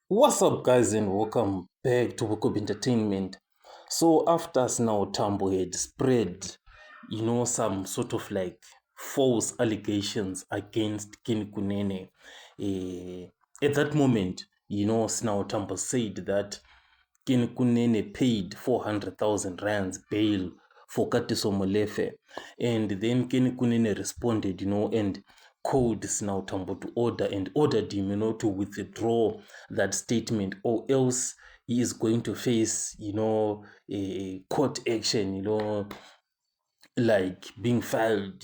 What's up, guys, and welcome back to Wukub Entertainment. So, after Snow Tambo had spread, some sort of like false allegations against Ken Kunene, at that moment, Snow Tambo said that Ken Kunene paid 400,000 rands bail for Katiso Molefe. And then Ken Kunene responded, and called Snow Tambo to order and ordered him, to withdraw that statement, or else he is going to face, a court action, like being filed,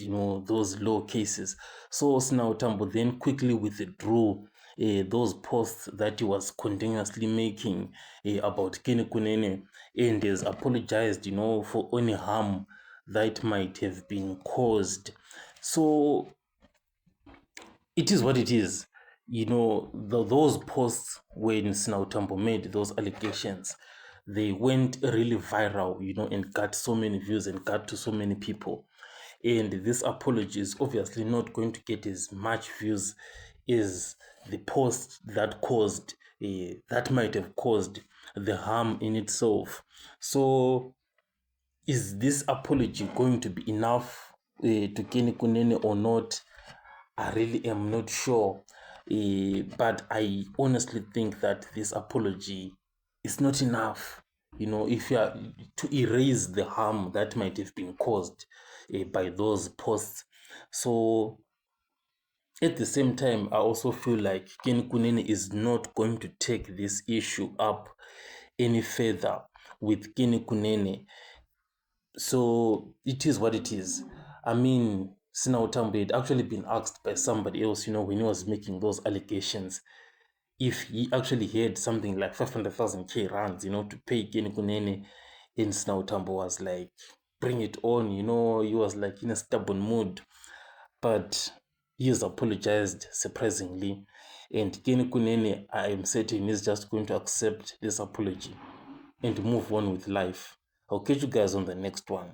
those law cases. So Snow Tambo then quickly withdrew those posts that he was continuously making about Kenny Kunene, and has apologized, for any harm that might have been caused. So it is what it is. Those posts when Snautambo made those allegations, they went really viral, and got so many views and got to so many people. And this apology is obviously not going to get as much views as the post that might have caused the harm in itself. So, is this apology going to be enough to Kenny Kunene or not? I really am not sure. But I honestly think that this apology is not enough. If you are to erase the harm that might have been caused by those posts. So at the same time, I also feel like Ken Kunene is not going to take this issue up any further with Ken Kunene. So it is what it is. I mean, Sina Otambe had actually been asked by somebody else, when he was making those allegations, if he actually had something like 500,000 K rands, to pay Kenny Kunene. And Sina Otambo was like, bring it on, he was like in a stubborn mood. But he has apologized surprisingly. And Kenny Kunene, I am certain, is just going to accept this apology and move on with life. I'll catch you guys on the next one.